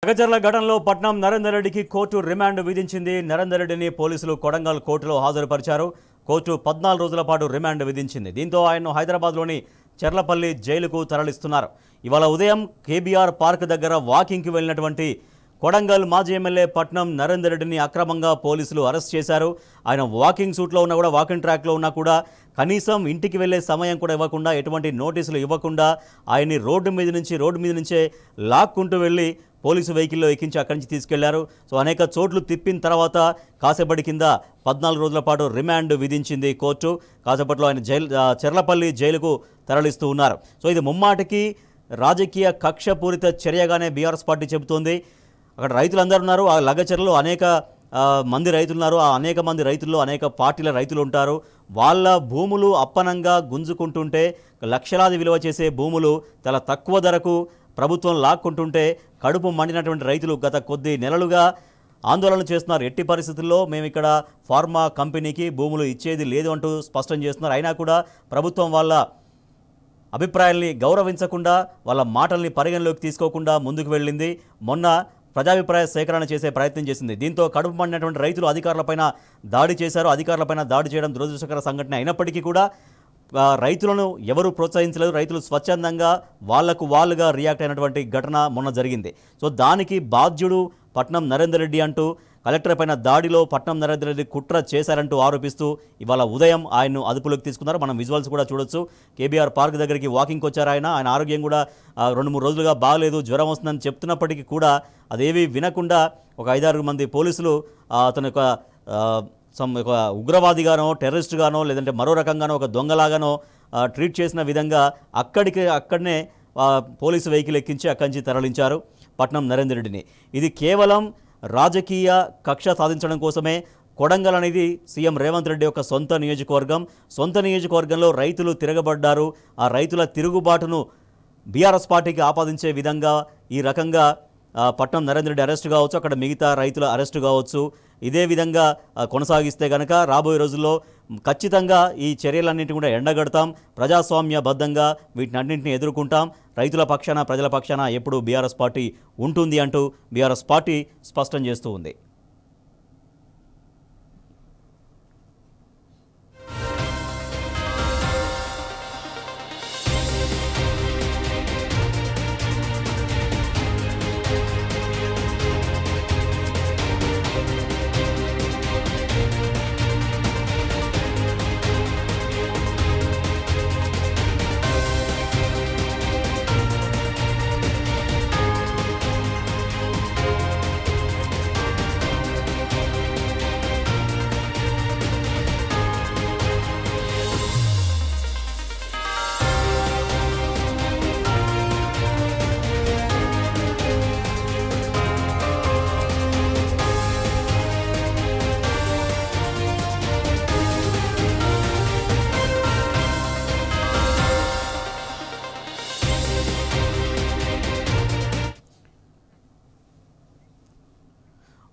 నగచర్ల ఘటనలో పట్నం నరేందర్ రెడ్డికి court remand విధించింది. నరేందర్ రెడ్డిని పోలీసులు కొడంగల్ కోర్టులో హాజరుపరిచారు. కోర్టు 14 రోజుల పాటు రిమాండ్ విధించింది. దీంతో ఆయన్ను హైదరాబాద్లోని చెర్లపల్లి జైలుకు తరలిస్తున్నారు. ఇవాళ ఉదయం కేబీఆర్ పార్క్ దగ్గర వాకింగ్కి వెళ్ళినటువంటి కొడంగల్ మాజీ ఎమ్మెల్యే పట్నం నరేందర్ రెడ్డిని అక్రమంగా పోలీసులు అరెస్ట్ చేశారు. ఆయన వాకింగ్ సూట్లో ఉన్నా కూడా, వాకింగ్ ట్రాక్లో ఉన్నా కూడా కనీసం ఇంటికి వెళ్ళే సమయం కూడా ఇవ్వకుండా, ఎటువంటి నోటీసులు ఇవ్వకుండా ఆయన్ని రోడ్డు మీద నుంచే లాక్కుంటూ వెళ్ళి పోలీసు వెహికల్లో ఎక్కించి అక్కడి నుంచి తీసుకెళ్లారు. సో అనేక చోట్లు తిప్పిన తర్వాత కాసేపటి కింద 14 రోజుల పాటు రిమాండ్ విధించింది కోర్టు. కాసేపట్లో ఆయన చెర్లపల్లి జైలుకు తరలిస్తూ ఉన్నారు. సో ఇది ముమ్మాటికి రాజకీయ కక్షపూరిత చర్యగానే బీఆర్ఎస్ పార్టీ చెబుతోంది. అక్కడ రైతులందరూ ఉన్నారు. ఆ లగచర్లలో అనేక మంది రైతులు ఉన్నారు. ఆ అనేక మంది రైతుల్లో అనేక పార్టీల రైతులు ఉంటారు. వాళ్ళ భూములు అప్పనంగా గుంజుకుంటుంటే, లక్షలాది విలువ చేసే భూములు చాలా తక్కువ ధరకు ప్రభుత్వం లాక్కుంటుంటే కడుపు మండినటువంటి రైతులు గత కొద్ది నెలలుగా ఆందోళన చేస్తున్నారు. ఎట్టి పరిస్థితుల్లో మేము ఇక్కడ ఫార్మా కంపెనీకి భూములు ఇచ్చేది లేదు అంటూ స్పష్టం చేస్తున్నారు. అయినా కూడా ప్రభుత్వం వాళ్ళ అభిప్రాయాల్ని గౌరవించకుండా, వాళ్ళ మాటల్ని పరిగణలోకి తీసుకోకుండా ముందుకు వెళ్ళింది. మొన్న ప్రజాభిప్రాయ సేకరణ చేసే ప్రయత్నం చేసింది. దీంతో కడుపు మండినటువంటి రైతులు అధికారులపైన దాడి చేశారు. అధికారులపైన దాడి చేయడం దురదృష్టకర సంఘటన అయినప్పటికీ కూడా రైతులను ఎవరు ప్రోత్సహించలేదు. రైతులు స్వచ్ఛందంగా వాళ్ళుగా రియాక్ట్ అయినటువంటి ఘటన మొన్న జరిగింది. సో దానికి బాధ్యుడు పట్నం నరేందర్ రెడ్డి అంటూ కలెక్టర్ పైన దాడిలో పట్నం నరేందర్ రెడ్డి కుట్ర చేశారంటూ ఆరోపిస్తూ ఇవాళ ఉదయం ఆయన్ను అదుపులోకి తీసుకున్నారు. మనం విజువల్స్ కూడా చూడొచ్చు. కేబీఆర్ పార్క్ దగ్గరికి వాకింగ్కి వచ్చారు. ఆయన ఆరోగ్యం కూడా 2-3 రోజులుగా బాగలేదు, జ్వరం వస్తుందని చెప్తున్నప్పటికీ కూడా అదేవి వినకుండా ఒక 5-6 మంది పోలీసులు అతను ఒక ఉగ్రవాదిగానో, టెర్రరిస్ట్గానో, లేదంటే మరో రకంగానో, ఒక దొంగలాగానో ట్రీట్ చేసిన విధంగా అక్కడనే పోలీసు వెహికల్ ఎక్కించి అక్కడి నుంచి తరలించారు పట్నం నరేందర్ రెడ్డిని. ఇది కేవలం రాజకీయ కక్ష సాధించడం కోసమే. కొడంగల్ అనేది సీఎం రేవంత్ రెడ్డి యొక్క సొంత నియోజకవర్గంలో రైతులు తిరగబడ్డారు. ఆ రైతుల తిరుగుబాటును బీఆర్ఎస్ పార్టీకి ఆపాదించే విధంగా ఈ రకంగా పట్నం నరేందర్ రెడ్డి అరెస్టు కావచ్చు, అక్కడ మిగతా రైతుల అరెస్టు కావచ్చు. ఇదే విధంగా కొనసాగిస్తే కనుక రాబోయే రోజుల్లో ఖచ్చితంగా ఈ చర్యలన్నింటినీ కూడా ఎండగడతాం. ప్రజాస్వామ్యబద్ధంగా వీటినన్నింటినీ ఎదుర్కొంటాం. రైతుల పక్షాన, ప్రజల పక్షాన ఎప్పుడు బీఆర్ఎస్ పార్టీ ఉంటుంది అంటూ బీఆర్ఎస్ పార్టీ స్పష్టం చేస్తూ ఉంది.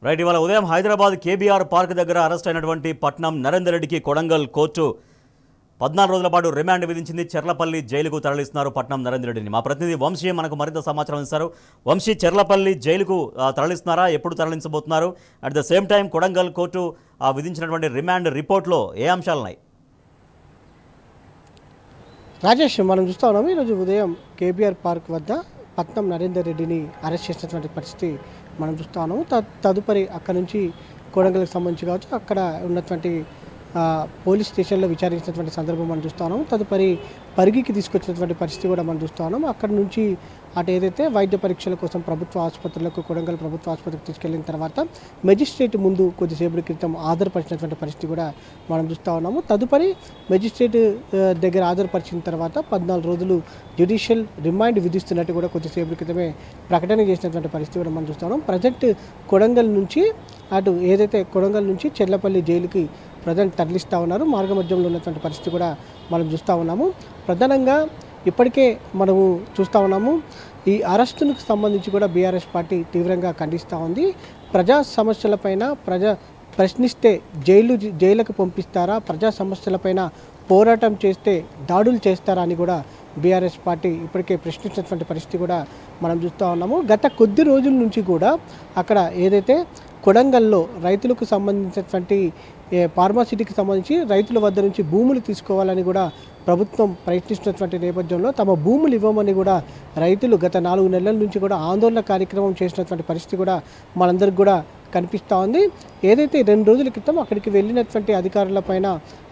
రైట్, ఇవాళ ఉదయం హైదరాబాద్ కేబీఆర్ పార్క్ దగ్గర అరెస్ట్ అయినటువంటి పట్నం నరేందర్ రెడ్డికి కొడంగల్ కోర్టు 14 రోజుల పాటు రిమాండ్ విధించింది. చెర్లపల్లి జైలుకు తరలిస్తున్నారు పట్నం నరేందర్ రెడ్డిని. మా ప్రతినిధి వంశీ మనకు మరింత సమాచారం ఇస్తారు. వంశీ, చెర్లపల్లి జైలుకు తరలిస్తున్నారా? ఎప్పుడు తరలించబోతున్నారు? At the same time Kodangal court విధించినటువంటి రిమాండ్ రిపోర్ట్లో ఏ అంశాలున్నాయి? రాజేష్, మనం చూస్తూ ఉన్నాము ఈరోజు ఉదయం కేబీఆర్ పార్క్ వద్ద పట్నం నరేందర్ రెడ్డిని అరెస్ట్ చేసినటువంటి పరిస్థితి మనం చూస్తూ ఉన్నాము. తదుపరి అక్కడ నుంచి కొడంగల్కి సంబంధించి కావచ్చు, అక్కడ ఉన్నటువంటి పోలీస్ స్టేషన్లో విచారించినటువంటి సందర్భం మనం చూస్తూ ఉన్నాము. తదుపరి పరిగికి తీసుకొచ్చినటువంటి పరిస్థితి కూడా మనం చూస్తూ ఉన్నాము. అక్కడి నుంచి అటు ఏదైతే వైద్య పరీక్షల కోసం ప్రభుత్వ ఆసుపత్రులకు, కొడంగల్ ప్రభుత్వ ఆసుపత్రికి తీసుకెళ్లిన తర్వాత మెజిస్ట్రేట్ ముందు కొద్దిసేపటి క్రితం హాజరుపరిచినటువంటి పరిస్థితి కూడా మనం చూస్తూ ఉన్నాము. తదుపరి మెజిస్ట్రేట్ దగ్గర హాజరుపరిచిన తర్వాత 14 రోజులు జ్యుడిషియల్ రిమాండ్ విధిస్తున్నట్టు కూడా కొద్దిసేపటి క్రితమే ప్రకటన చేసినటువంటి పరిస్థితి కూడా మనం చూస్తూ ఉన్నాం. ప్రజెంట్ కొడంగల్ నుంచి కొడంగల్ నుంచి చెర్లపల్లి జైలుకి ప్రజెంట్ తరలిస్తూ ఉన్నారు. మార్గమధ్యంలో ఉన్నటువంటి పరిస్థితి కూడా మనం చూస్తూ ఉన్నాము. ప్రధానంగా ఇప్పటికే మనము చూస్తూ ఉన్నాము, ఈ అరెస్టులకు సంబంధించి కూడా బీఆర్ఎస్ పార్టీ తీవ్రంగా ఖండిస్తూ ఉంది. ప్రజా సమస్యలపైన ప్రశ్నిస్తే జైలుకు పంపిస్తారా, ప్రజా సమస్యలపైన పోరాటం చేస్తే దాడులు చేస్తారా అని కూడా బీఆర్ఎస్ పార్టీ ఇప్పటికే ప్రశ్నించినటువంటి పరిస్థితి కూడా మనం చూస్తూ ఉన్నాము. గత కొద్ది రోజుల నుంచి కూడా అక్కడ ఏదైతే కొడంగల్లో రైతులకు సంబంధించినటువంటి ఫార్మాసిటీకి సంబంధించి రైతుల వద్ద నుంచి భూములు తీసుకోవాలని కూడా ప్రభుత్వం ప్రయత్నిస్తున్నటువంటి నేపథ్యంలో తమ భూములు ఇవ్వమని కూడా రైతులు గత 4 నెలల నుంచి కూడా ఆందోళన కార్యక్రమం చేసినటువంటి పరిస్థితి కూడా మనందరికి కూడా కనిపిస్తూ ఉంది. ఏదైతే 2 రోజుల క్రితం అక్కడికి వెళ్ళినటువంటి అధికారులపైన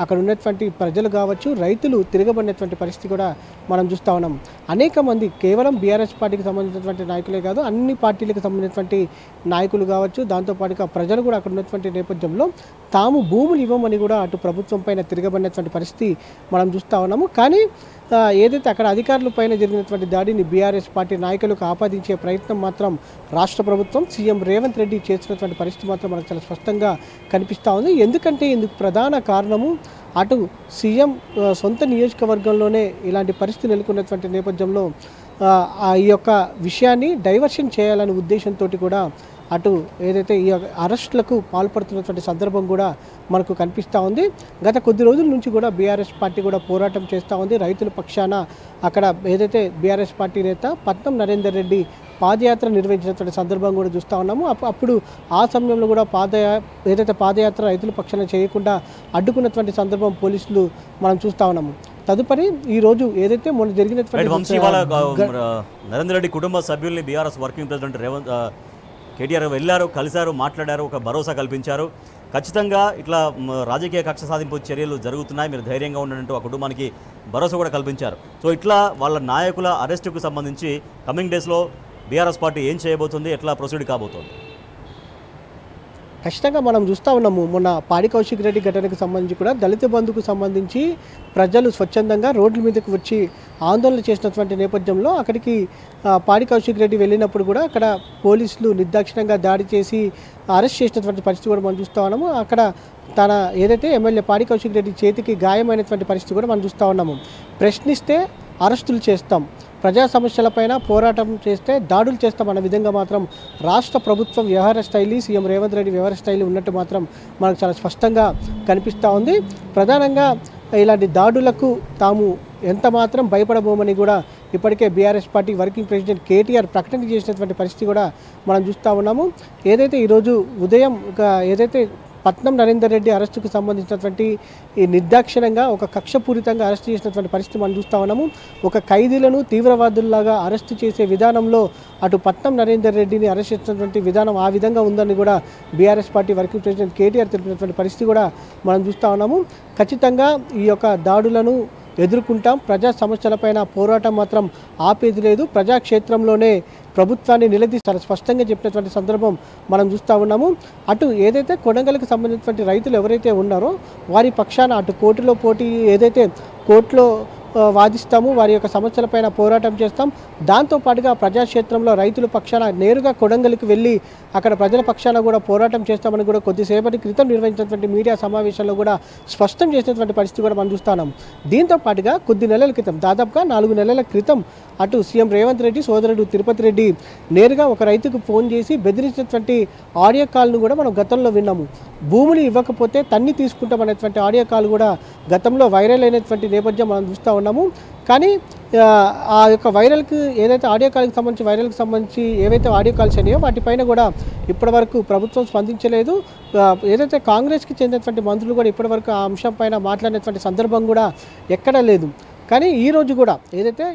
అక్కడ ఉన్నటువంటి ప్రజలు కావచ్చు, రైతులు తిరగబడినటువంటి పరిస్థితి కూడా మనం చూస్తూ ఉన్నాం. అనేక మంది కేవలం బీఆర్ఎస్ పార్టీకి సంబంధించినటువంటి నాయకులే కాదు, అన్ని పార్టీలకు సంబంధించినటువంటి నాయకులు కావచ్చు, దాంతోపాటుగా ప్రజలు కూడా అక్కడ ఉన్నటువంటి నేపథ్యంలో తాము భూములు ఇవ్వమని కూడా అటు ప్రభుత్వం పైన తిరగబడినటువంటి పరిస్థితి మనం చూస్తూ ఉన్నాము. కానీ ఏదైతే అక్కడ అధికారుల పైన జరిగినటువంటి దాడిని బీఆర్ఎస్ పార్టీ నాయకులకు ఆపాదించే ప్రయత్నం మాత్రం రాష్ట్ర ప్రభుత్వం సీఎం రేవంత్ రెడ్డి చేస్తున్నటువంటి పరిస్థితి మాత్రం మనకు చాలా స్పష్టంగా కనిపిస్తూ ఉంది. ఎందుకంటే ఇందుకు ప్రధాన కారణము అటు సీఎం సొంత నియోజకవర్గంలోనే ఇలాంటి పరిస్థితి నెలకొన్నటువంటి నేపథ్యంలో ఈ యొక్క విషయాన్ని డైవర్షన్ చేయాలనే ఉద్దేశంతో కూడా అటు ఏదైతే ఈ అరెస్టులకు పాల్పడుతున్నటువంటి సందర్భం కూడా మనకు కనిపిస్తూ ఉంది. గత కొద్ది రోజుల నుంచి కూడా బీఆర్ఎస్ పార్టీ కూడా పోరాటం చేస్తూ ఉంది. రైతుల పక్షాన అక్కడ ఏదైతే బీఆర్ఎస్ పార్టీ నేత పట్నం నరేందర్ రెడ్డి పాదయాత్ర నిర్వహించినటువంటి సందర్భం కూడా చూస్తూ ఉన్నాము. అప్పుడు ఆ సమయంలో కూడా పాదయాత్ర రైతుల పక్షాన చేయకుండా అడ్డుకున్నటువంటి సందర్భం పోలీసులు మనం చూస్తూ ఉన్నాము. తదుపరి ఈరోజు ఏదైతే మొన్న జరిగినటువంటి నరేందర్ రెడ్డి కుటుంబ సభ్యుల్ని బీఆర్ఎస్ వర్కింగ్ ప్రెసిడెంట్ కేటీఆర్ వెళ్ళారు, కలిశారు, మాట్లాడారు, ఒక భరోసా కల్పించారు. ఖచ్చితంగా ఇట్లా రాజకీయ కక్ష సాధింపు చర్యలు జరుగుతున్నాయి, మీరు ధైర్యంగా ఉండంటూ ఆ కుటుంబానికి భరోసా కూడా కల్పించారు. సో ఇట్లా వాళ్ళ నాయకుల అరెస్టుకు సంబంధించి కమింగ్ డేస్లో బీఆర్ఎస్ పార్టీ ఏం చేయబోతుంది, ఎట్లా ప్రొసీడ్ కాబోతోంది? ఖచ్చితంగా మనం చూస్తూ ఉన్నాము. మొన్న పాడి కౌశిక్ రెడ్డి ఘటనకు సంబంధించి కూడా దళిత బంధుకు సంబంధించి ప్రజలు స్వచ్ఛందంగా రోడ్ల మీదకి వచ్చి ఆందోళన చేసినటువంటి నేపథ్యంలో అక్కడికి పాడి కౌశిక్ రెడ్డి వెళ్ళినప్పుడు కూడా అక్కడ పోలీసులు నిర్దాక్షిణ్యంగా దాడి చేసి అరెస్ట్ చేసినటువంటి పరిస్థితి కూడా మనం చూస్తూ ఉన్నాము. అక్కడ తన ఏదైతే ఎమ్మెల్యే పాడి కౌశిక్ రెడ్డి చేతికి గాయమైనటువంటి పరిస్థితి కూడా మనం చూస్తూ ఉన్నాము. ప్రశ్నిస్తే అరెస్టులు చేస్తాం, ప్రజా సమస్యలపైన పోరాటం చేస్తే దాడులు చేస్తాం అన్న విధంగా మాత్రం రాష్ట్ర ప్రభుత్వం వ్యవహార శైలి, సీఎం రేవంత్ రెడ్డి వ్యవహార శైలి ఉన్నట్టు మాత్రం మనకు చాలా స్పష్టంగా కనిపిస్తూ ఉంది. ప్రధానంగా ఇలాంటి దాడులకు తాము ఎంత మాత్రం భయపడబోమని కూడా ఇప్పటికే BRS party working president KTR ప్రకటన చేసినటువంటి పరిస్థితి కూడా మనం చూస్తూ ఉన్నాము. ఏదైతే ఈరోజు ఉదయం ఏదైతే పట్నం నరేందర్ రెడ్డి అరెస్టుకు సంబంధించినటువంటి ఈ నిర్దాక్షిణ్యంగా ఒక కక్షపూరితంగా అరెస్ట్ చేసినటువంటి పరిస్థితి మనం చూస్తూ ఉన్నాము. ఒక ఖైదీలను తీవ్రవాదుల్లాగా అరెస్టు చేసే విధానంలో అటు పట్నం నరేందర్ రెడ్డిని అరెస్ట్ చేసినటువంటి విధానం ఆ విధంగా ఉందని కూడా BRS party working president KTR తెలిపినటువంటి పరిస్థితి కూడా మనం చూస్తూ ఉన్నాము. ఖచ్చితంగా ఈ యొక్క దాడులను ఎదుర్కొంటాం, ప్రజా సమస్యలపైన పోరాటం మాత్రం ఆపేది లేదు, ప్రజాక్షేత్రంలోనే ప్రభుత్వాన్ని నిలదీసి చాలా స్పష్టంగా చెప్పినటువంటి సందర్భం మనం చూస్తూ ఉన్నాము. అటు ఏదైతే కొడంగల్కి సంబంధించినటువంటి రైతులు ఎవరైతే ఉన్నారో వారి పక్షాన అటు కోర్టులో వాదిస్తాము, వారి యొక్క సమస్యలపైన పోరాటం చేస్తాం. దాంతోపాటుగా ప్రజాక్షేత్రంలో రైతుల పక్షాన నేరుగా కొడంగల్కి వెళ్ళి అక్కడ ప్రజల పక్షాన కూడా పోరాటం చేస్తామని కూడా కొద్దిసేపటి క్రితం నిర్వహించినటువంటి మీడియా సమావేశంలో కూడా స్పష్టం చేసినటువంటి పరిస్థితి కూడా మనం చూస్తున్నాం. దీంతో పాటుగా కొద్ది నెలల క్రితం, దాదాపుగా 4 నెలల క్రితం అటు సీఎం రేవంత్ రెడ్డి సోదరుడు తిరుపతి రెడ్డి నేరుగా ఒక రైతుకు ఫోన్ చేసి బెదిరించినటువంటి ఆడియో కాల్ను కూడా మనం గతంలో విన్నాము. భూములు ఇవ్వకపోతే తన్ని తీసుకుంటామనేటువంటి ఆడియో కాల్ కూడా గతంలో వైరల్ అయినటువంటి నేపథ్యం మనం చూస్తూ ఉన్నాము. కానీ ఆ యొక్క వైరల్కి ఏదైతే ఆడియో కాల్కి సంబంధించి ఏవైతే ఆడియో కాల్స్ అయినాయో వాటిపైన కూడా ఇప్పటివరకు ప్రభుత్వం స్పందించలేదు. ఏదైతే కాంగ్రెస్కి చెందినటువంటి మంత్రులు కూడా ఇప్పటివరకు ఆ అంశం పైన మాట్లాడినటువంటి సందర్భం కూడా ఎక్కడా లేదు. కానీ ఈరోజు కూడా ఏదైతే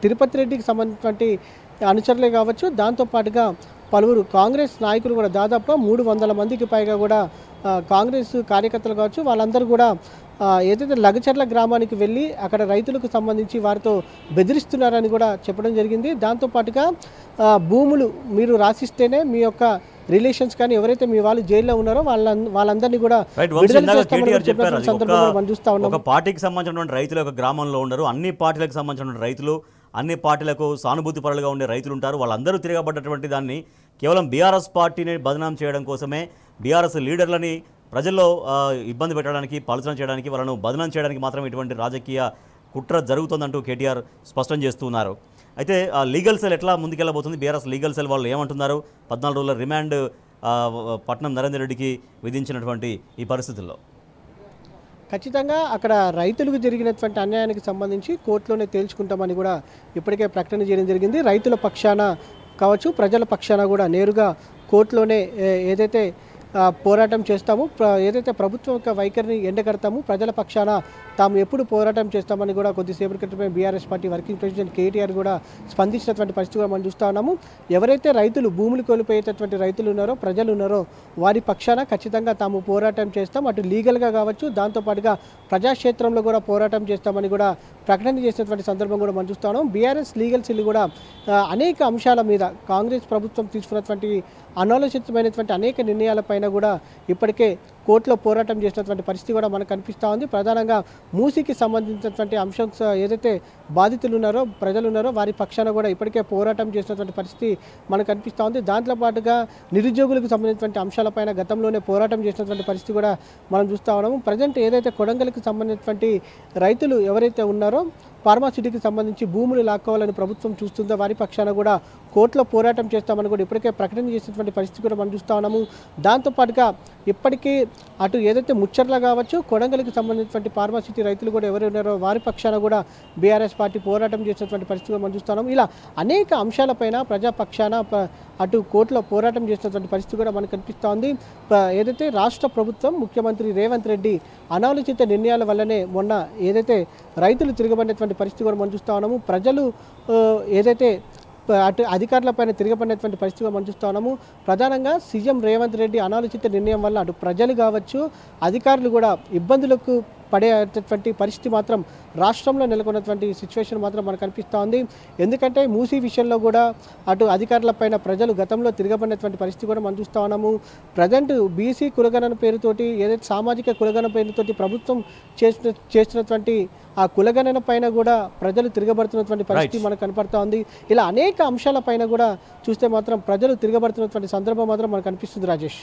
తిరుపతి రెడ్డికి సంబంధించినటువంటి అనుచరులే కావచ్చు, దాంతోపాటుగా పలువురు కాంగ్రెస్ నాయకులు కూడా దాదాపుగా 300 మందికి పైగా కూడా కాంగ్రెస్ కార్యకర్తలు కావచ్చు, వాళ్ళందరూ కూడా ఏదైతే లగచర్ల గ్రామానికి వెళ్ళి అక్కడ రైతులకు సంబంధించి వారితో బెదిరిస్తున్నారని కూడా చెప్పడం జరిగింది. దాంతోపాటుగా భూములు మీరు రాసిస్తేనే మీ యొక్క రిలేషన్స్ కానీ ఎవరైతే మీ వాళ్ళు జైల్లో ఉన్నారో వాళ్ళందరినీ కూడా ఒక పార్టీకి సంబంధించినటువంటి రైతులు ఒక గ్రామంలో ఉండరు, అన్ని పార్టీలకు సంబంధించిన రైతులు, అన్ని పార్టీలకు సానుభూతి పరులుగా ఉండే రైతులు ఉంటారు. వాళ్ళందరూ తిరగబడ్డటువంటి దాన్ని కేవలం బీఆర్ఎస్ పార్టీని బదనాం చేయడం కోసమే, బీఆర్ఎస్ లీడర్లని ప్రజల్లో ఇబ్బంది పెట్టడానికి, పలుచన చేయడానికి, వాళ్ళను బదనాం చేయడానికి మాత్రం ఇటువంటి రాజకీయ కుట్ర జరుగుతుందంటూ కేటీఆర్ స్పష్టం చేస్తున్నారు. అయితే ఆ లీగల్ సెల్ ఎట్లా ముందుకెళ్ళబోతుంది? బీఆర్ఎస్ లీగల్ సెల్ వాళ్ళు ఏమంటున్నారు? 14 రోజుల రిమాండ్ పట్నం నరేందర్ రెడ్డికి విధించినటువంటి ఈ పరిస్థితుల్లో ఖచ్చితంగా అక్కడ రైతులకు జరిగినటువంటి అన్యాయానికి సంబంధించి కోర్టులోనే తేల్చుకుంటామని కూడా ఇప్పటికే ప్రకటన చేయడం జరిగింది. రైతుల పక్షాన కావచ్చు, ప్రజల పక్షాన కూడా నేరుగా కోర్టులోనే ఏదైతే పోరాటం చేస్తాము, ఏదైతే ప్రభుత్వం యొక్క వైఖరిని ఎండగడతాము, ప్రజల పక్షాన తాము ఎప్పుడు పోరాటం చేస్తామని కూడా కొద్దిసేపటి క్రితమే BRS party working president KTR కూడా స్పందించినటువంటి పరిస్థితి కూడా మనం చూస్తూ ఉన్నాము. ఎవరైతే రైతులు భూములు కోల్పోయేటటువంటి రైతులు ఉన్నారో, ప్రజలు ఉన్నారో వారి పక్షాన ఖచ్చితంగా తాము పోరాటం చేస్తాం, అటు లీగల్గా కావచ్చు, దాంతోపాటుగా ప్రజాక్షేత్రంలో కూడా పోరాటం చేస్తామని కూడా ప్రకటన చేసినటువంటి సందర్భం కూడా మనం చూస్తూ ఉన్నాం. బీఆర్ఎస్ లీగల్ సెల్ కూడా అనేక అంశాల మీద కాంగ్రెస్ ప్రభుత్వం తీసుకున్నటువంటి అనాలోచితమైనటువంటి అనేక నిర్ణయాలపైన కూడా ఇప్పటికే కోర్టులో పోరాటం చేసినటువంటి పరిస్థితి కూడా మనకు కనిపిస్తూ ఉంది. ప్రధానంగా మూసీకి సంబంధించినటువంటి అంశం ఏదైతే బాధితులు ఉన్నారో, ప్రజలు ఉన్నారో వారి పక్షాన కూడా ఇప్పటికే పోరాటం చేసినటువంటి పరిస్థితి మనకు కనిపిస్తూ ఉంది. దాంట్లో పాటుగా నిరుద్యోగులకు సంబంధించినటువంటి అంశాలపైన గతంలోనే పోరాటం చేసినటువంటి పరిస్థితి కూడా మనం చూస్తూ ఉన్నాము. ప్రజెంట్ ఏదైతే కొడంగల్కి సంబంధించినటువంటి రైతులు ఎవరైతే ఉన్నారో, ఫార్మాసిటీకి సంబంధించి భూములు లాక్కోవాలని ప్రభుత్వం చూస్తుందో వారి పక్షాన కూడా కోర్టులో పోరాటం చేస్తామని కూడా ఇప్పటికే ప్రకటన చేసినటువంటి పరిస్థితి కూడా మనం చూస్తూ ఉన్నాము. దాంతోపాటుగా ఇప్పటికీ అటు ఏదైతే ముచ్చర్ల కావచ్చు, కొడంగల్కి సంబంధించినటువంటి ఫార్మాసిటీ రైతులు కూడా ఎవరు ఉన్నారో వారి పక్షాన కూడా బీఆర్ఎస్ పార్టీ పోరాటం చేసినటువంటి పరిస్థితి మనం చూస్తున్నాం. ఇలా అనేక అంశాలపైన ప్రజాపక్షాన అటు కోర్టులో పోరాటం చేసినటువంటి పరిస్థితి కూడా మనకు కనిపిస్తూ ఉంది. ఏదైతే రాష్ట్ర ప్రభుత్వం, ముఖ్యమంత్రి రేవంత్ రెడ్డి అనాలోచిత నిర్ణయాల వల్లనే మొన్న ఏదైతే రైతులు తిరగబడినటువంటి పరిస్థితి కూడా మనం చూస్తూ ఉన్నాము. ప్రజలు ఏదైతే అటు అధికారులపైన తిరగబడినటువంటి పరిస్థితిగా మనం చూస్తూ ఉన్నాము. ప్రధానంగా సీఎం రేవంత్ రెడ్డి అనాలోచిత నిర్ణయం వల్ల అటు ప్రజలు కావచ్చు, అధికారులు కూడా ఇబ్బందులకు పడేటటువంటి పరిస్థితి మాత్రం రాష్ట్రంలో నెలకొన్నటువంటి సిచ్యువేషన్ మాత్రం మనకు కనిపిస్తూ ఉంది. ఎందుకంటే మూసీ విషయంలో కూడా అటు అధికారులపైన ప్రజలు గతంలో తిరగబడినటువంటి పరిస్థితి కూడా మనం చూస్తూ ఉన్నాము. ప్రజెంట్ బీసీ కులగణన పేరుతోటి, ఏదైతే సామాజిక కులగణన పేరుతోటి ప్రభుత్వం చేస్తున్నటువంటి ఆ కులగణన పైన కూడా ప్రజలు తిరగబడుతున్నటువంటి పరిస్థితి మనకు కనపడుతూ ఉంది. ఇలా అనేక అంశాల పైన కూడా చూస్తే మాత్రం ప్రజలు తిరగబడుతున్నటువంటి సందర్భం మాత్రం మనకు కనిపిస్తుంది. రాజేష్.